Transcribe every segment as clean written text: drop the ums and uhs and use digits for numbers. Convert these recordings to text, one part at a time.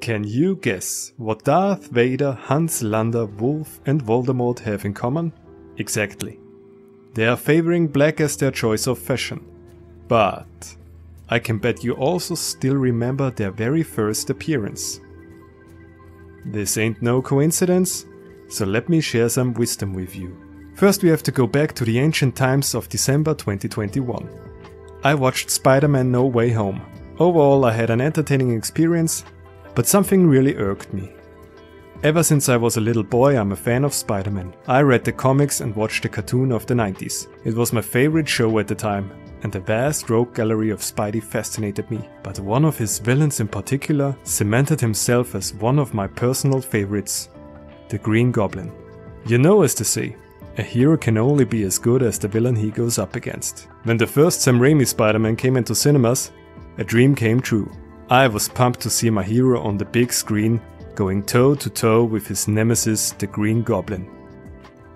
Can you guess what Darth Vader, Hans Landa, Wolf and Voldemort have in common? Exactly. They are favoring black as their choice of fashion. But I can bet you also still remember their very first appearance. This ain't no coincidence, so let me share some wisdom with you. First we have to go back to the ancient times of December 2021. I watched Spider-Man No Way Home. Overall I had an entertaining experience, but something really irked me. Ever since I was a little boy, I'm a fan of Spider-Man. I read the comics and watched the cartoon of the 90s. It was my favorite show at the time, and the vast rogue gallery of Spidey fascinated me. But one of his villains in particular cemented himself as one of my personal favorites, the Green Goblin. You know, as they say, a hero can only be as good as the villain he goes up against. When the first Sam Raimi Spider-Man came into cinemas, a dream came true. I was pumped to see my hero on the big screen, going toe to toe with his nemesis, the Green Goblin.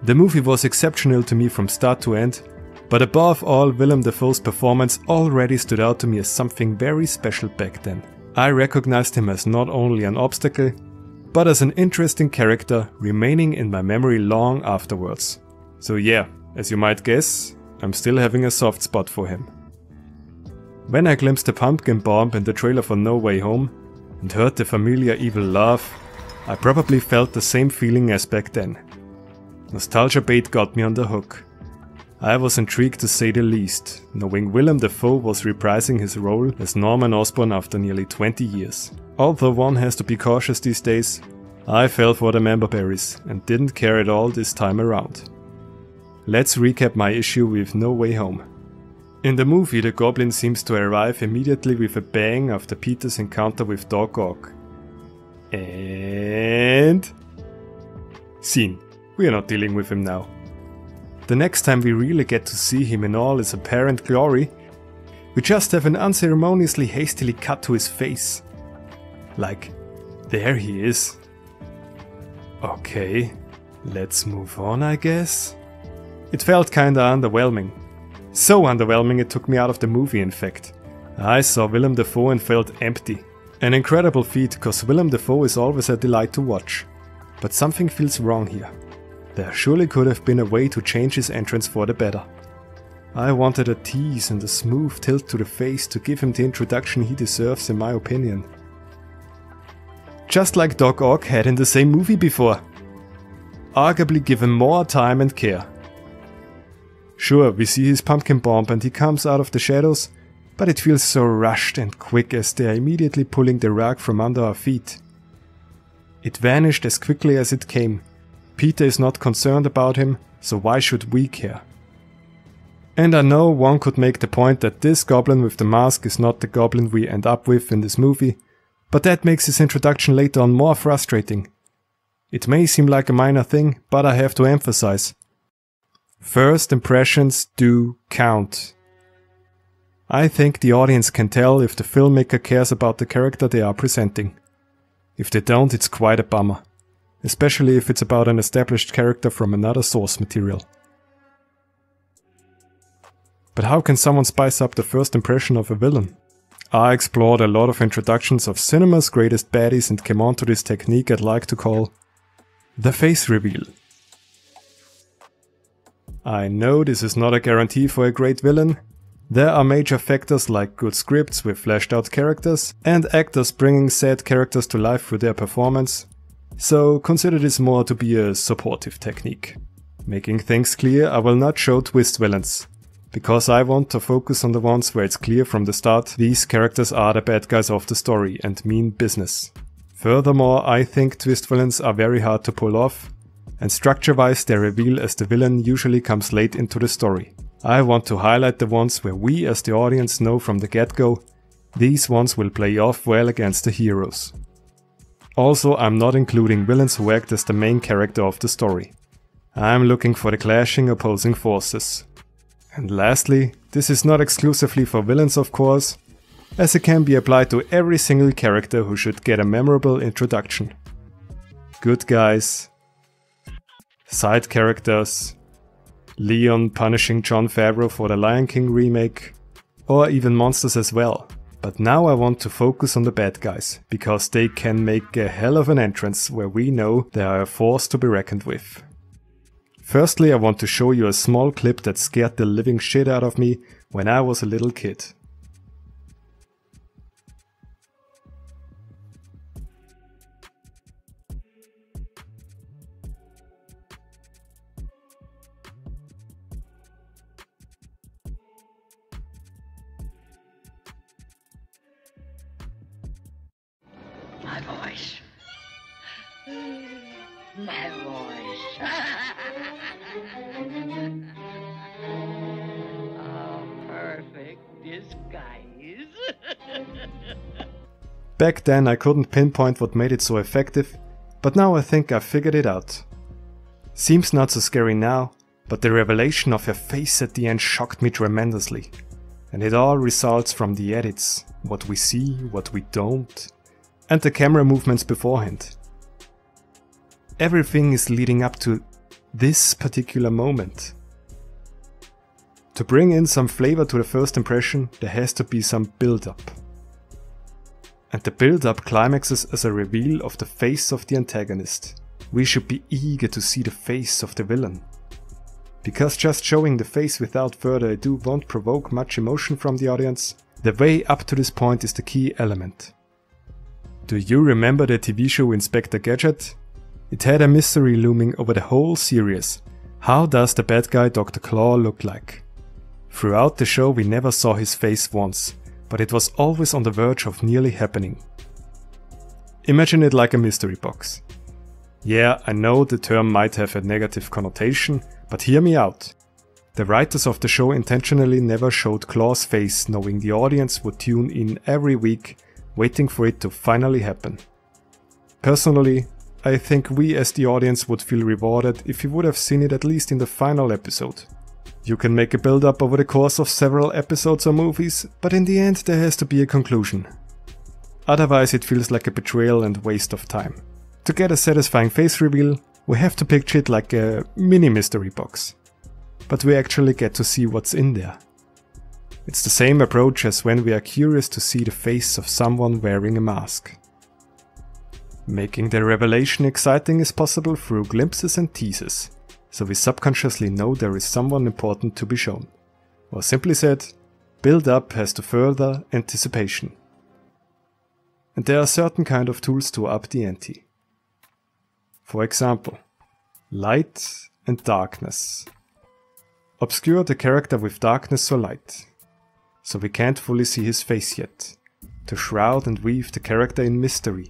The movie was exceptional to me from start to end, but above all, Willem Dafoe's performance already stood out to me as something very special back then. I recognized him as not only an obstacle, but as an interesting character remaining in my memory long afterwards. So yeah, as you might guess, I'm still having a soft spot for him. When I glimpsed the pumpkin bomb in the trailer for No Way Home and heard the familiar evil laugh, I probably felt the same feeling as back then. Nostalgia bait got me on the hook. I was intrigued to say the least, knowing Willem Dafoe was reprising his role as Norman Osborn after nearly 20 years. Although one has to be cautious these days, I fell for the member berries and didn't care at all this time around. Let's recap my issue with No Way Home. In the movie, the Goblin seems to arrive immediately with a bang after Peter's encounter with Doc Ock. And... scene. We are not dealing with him now. The next time we really get to see him in all his apparent glory, we just have an unceremoniously hastily cut to his face. Like, there he is. Okay, let's move on, I guess. It felt kinda underwhelming. So underwhelming it took me out of the movie, in fact. I saw Willem Dafoe and felt empty. An incredible feat, cause Willem Dafoe is always a delight to watch. But something feels wrong here. There surely could have been a way to change his entrance for the better. I wanted a tease and a smooth tilt to the face to give him the introduction he deserves, in my opinion. Just like Doc Ock had in the same movie before. Arguably given more time and care. Sure, we see his pumpkin bomb and he comes out of the shadows, but it feels so rushed and quick as they are immediately pulling the rug from under our feet. It vanished as quickly as it came. Peter is not concerned about him, so why should we care? And I know one could make the point that this goblin with the mask is not the goblin we end up with in this movie, but that makes his introduction later on more frustrating. It may seem like a minor thing, but I have to emphasize. First impressions do count. I think the audience can tell if the filmmaker cares about the character they are presenting. If they don't, it's quite a bummer. Especially if it's about an established character from another source material. But how can someone spice up the first impression of a villain? I explored a lot of introductions of cinema's greatest baddies and came onto this technique I'd like to call the face reveal. I know this is not a guarantee for a great villain. There are major factors like good scripts with fleshed out characters and actors bringing said characters to life through their performance, so consider this more to be a supportive technique. Making things clear, I will not show twist villains, because I want to focus on the ones where it's clear from the start these characters are the bad guys of the story and mean business. Furthermore, I think twist villains are very hard to pull off, and structure-wise their reveal as the villain usually comes late into the story. I want to highlight the ones where we as the audience know from the get-go, these ones will play off well against the heroes. Also, I'm not including villains who act as the main character of the story. I'm looking for the clashing opposing forces. And lastly, this is not exclusively for villains of course, as it can be applied to every single character who should get a memorable introduction. Good guys, side characters, Leon punishing Jon Favreau for the Lion King remake, or even monsters as well. But now I want to focus on the bad guys, because they can make a hell of an entrance where we know they are a force to be reckoned with. Firstly, I want to show you a small clip that scared the living shit out of me when I was a little kid. My voice. My voice. Oh, perfect disguise. Back then I couldn't pinpoint what made it so effective, but now I think I figured it out. Seems not so scary now, but the revelation of her face at the end shocked me tremendously. And it all results from the edits, what we see, what we don't, and the camera movements beforehand. Everything is leading up to this particular moment. To bring in some flavor to the first impression, there has to be some build-up. And the build-up climaxes as a reveal of the face of the antagonist. We should be eager to see the face of the villain. Because just showing the face without further ado won't provoke much emotion from the audience, the way up to this point is the key element. Do you remember the TV show Inspector Gadget? It had a mystery looming over the whole series. How does the bad guy Dr. Claw look like? Throughout the show we never saw his face once, but it was always on the verge of nearly happening. Imagine it like a mystery box. Yeah, I know the term might have a negative connotation, but hear me out. The writers of the show intentionally never showed Claw's face, knowing the audience would tune in every week, waiting for it to finally happen. Personally, I think we as the audience would feel rewarded if we would have seen it at least in the final episode. You can make a build-up over the course of several episodes or movies, but in the end there has to be a conclusion. Otherwise it feels like a betrayal and waste of time. To get a satisfying face reveal, we have to picture it like a mini mystery box. But we actually get to see what's in there. It's the same approach as when we are curious to see the face of someone wearing a mask. Making the revelation exciting is possible through glimpses and teases, so we subconsciously know there is someone important to be shown. Or simply said, build up has to further anticipation. And there are certain kind of tools to up the ante. For example, light and darkness. Obscure the character with darkness or light, so we can't fully see his face yet, to shroud and weave the character in mystery.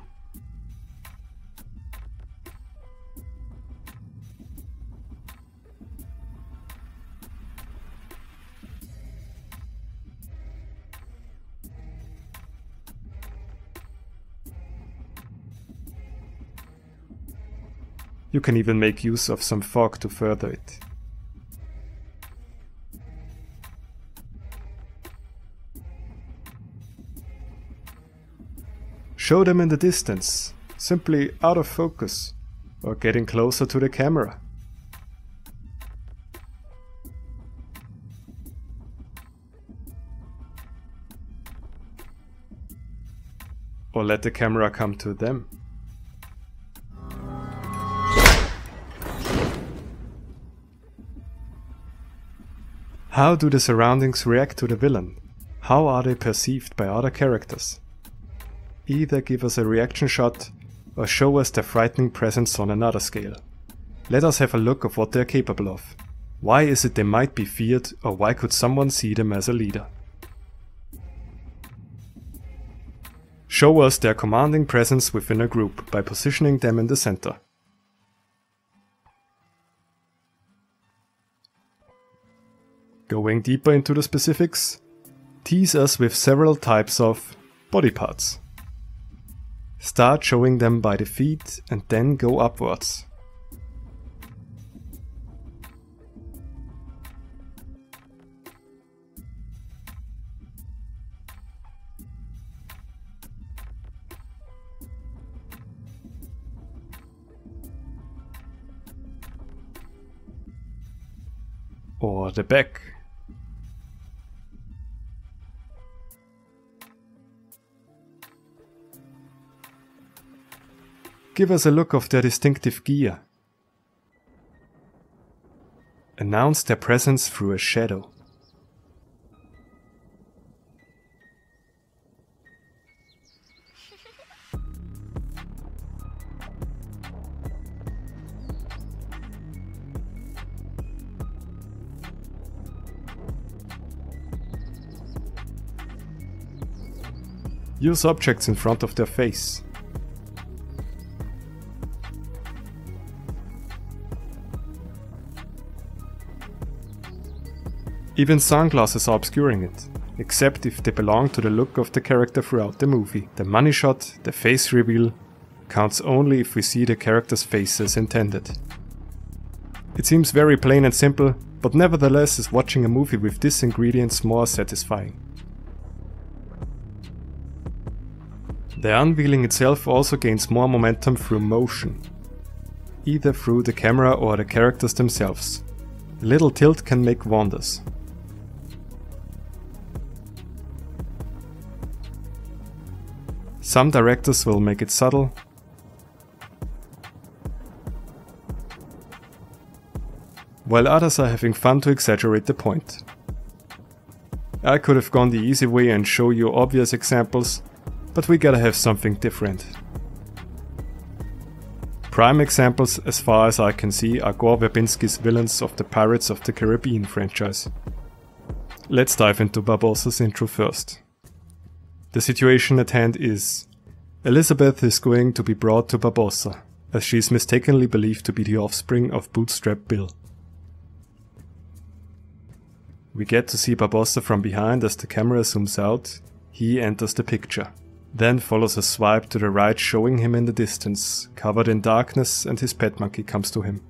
You can even make use of some fog to further it. Show them in the distance, simply out of focus, or getting closer to the camera. Or let the camera come to them. How do the surroundings react to the villain? How are they perceived by other characters? Either give us a reaction shot or show us their frightening presence on another scale. Let us have a look of what they are capable of. Why is it they might be feared, or why could someone see them as a leader? Show us their commanding presence within a group by positioning them in the center. Going deeper into the specifics, tease us with several types of body parts. Start showing them by the feet and then go upwards. Or the back. Give us a look of their distinctive gear. Announce their presence through a shadow. Use objects in front of their face. Even sunglasses are obscuring it, except if they belong to the look of the character throughout the movie. The money shot, the face reveal, counts only if we see the character's face as intended. It seems very plain and simple, but nevertheless is watching a movie with these ingredients more satisfying. The unveiling itself also gains more momentum through motion, either through the camera or the characters themselves. A little tilt can make wonders. Some directors will make it subtle, while others are having fun to exaggerate the point. I could have gone the easy way and show you obvious examples, but we gotta have something different. Prime examples, as far as I can see, are Gore Verbinski's villains of the Pirates of the Caribbean franchise. Let's dive into Barbossa's intro first. The situation at hand is: Elizabeth is going to be brought to Barbossa, as she is mistakenly believed to be the offspring of Bootstrap Bill. We get to see Barbossa from behind as the camera zooms out. He enters the picture. Then follows a swipe to the right showing him in the distance, covered in darkness, and his pet monkey comes to him.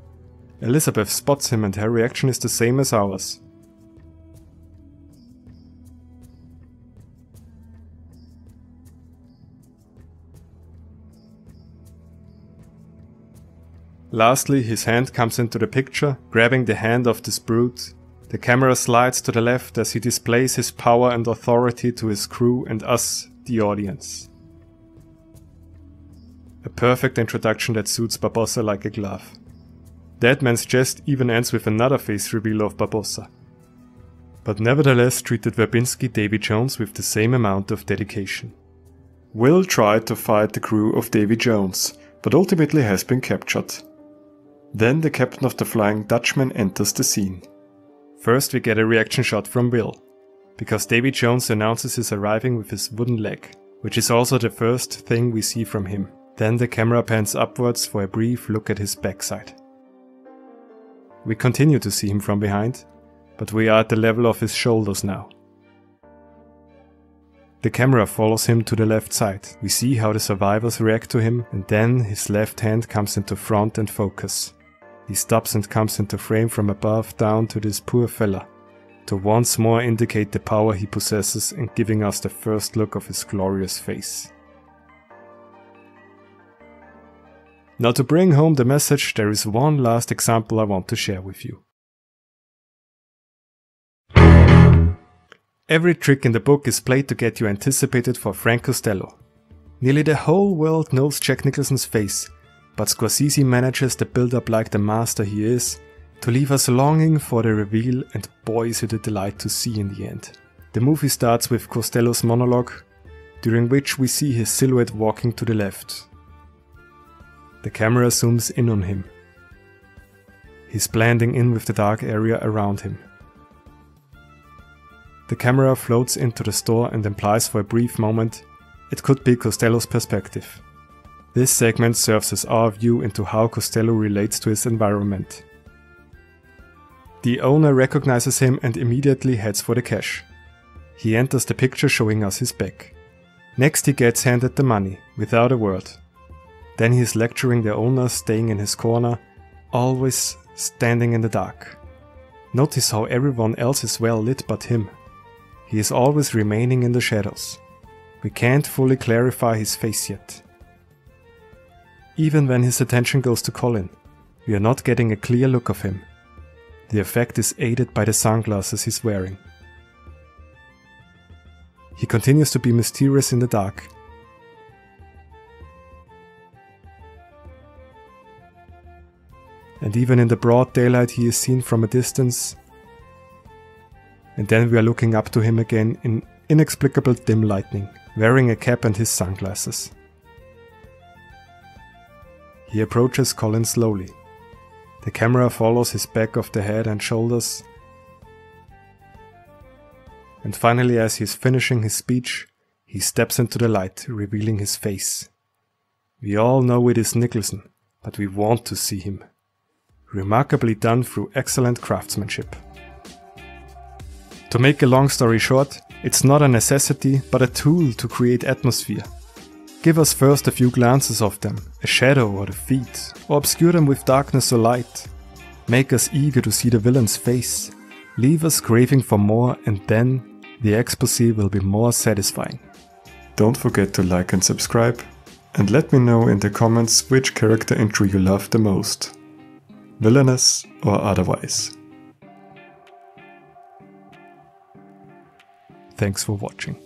Elizabeth spots him and her reaction is the same as ours. Lastly, his hand comes into the picture, grabbing the hand of this brute. The camera slides to the left as he displays his power and authority to his crew and us, the audience. A perfect introduction that suits Barbossa like a glove. Deadman's Jest even ends with another face reveal of Barbossa, but nevertheless treated Verbinski Davy Jones with the same amount of dedication. Will tried to fight the crew of Davy Jones, but ultimately has been captured. Then the captain of the Flying Dutchman enters the scene. First we get a reaction shot from Will, because Davy Jones announces his arriving with his wooden leg, which is also the first thing we see from him. Then the camera pans upwards for a brief look at his backside. We continue to see him from behind, but we are at the level of his shoulders now. The camera follows him to the left side. We see how the survivors react to him, and then his left hand comes into front and focus. He stops and comes into frame from above down to this poor fella, to once more indicate the power he possesses and giving us the first look of his glorious face. Now to bring home the message, there is one last example I want to share with you. Every trick in the book is played to get you anticipated for Frank Costello. Nearly the whole world knows Jack Nicholson's face, but Scorsese manages to build up like the master he is, to leave us longing for the reveal, and boy is it a delight to see in the end. The movie starts with Costello's monologue, during which we see his silhouette walking to the left. The camera zooms in on him. He's blending in with the dark area around him. The camera floats into the store and implies for a brief moment it could be Costello's perspective. This segment serves as our view into how Costello relates to his environment. The owner recognizes him and immediately heads for the cash. He enters the picture showing us his back. Next he gets handed the money, without a word. Then he is lecturing the owner, staying in his corner, always standing in the dark. Notice how everyone else is well lit but him. He is always remaining in the shadows. We can't fully clarify his face yet. Even when his attention goes to Colin, we are not getting a clear look of him. The effect is aided by the sunglasses he's wearing. He continues to be mysterious in the dark. and even in the broad daylight he is seen from a distance. And then we are looking up to him again in inexplicable dim lighting, wearing a cap and his sunglasses. He approaches Colin slowly. The camera follows his back of the head and shoulders. And finally, as he is finishing his speech, he steps into the light, revealing his face. We all know it is Nicholson, but we want to see him. Remarkably done through excellent craftsmanship. To make a long story short, it's not a necessity, but a tool to create atmosphere. Give us first a few glances of them, a shadow or the feet, or obscure them with darkness or light. Make us eager to see the villain's face. Leave us craving for more, and then the exposé will be more satisfying. Don't forget to like and subscribe, and let me know in the comments which character intro you love the most. Villainous or otherwise. Thanks for watching.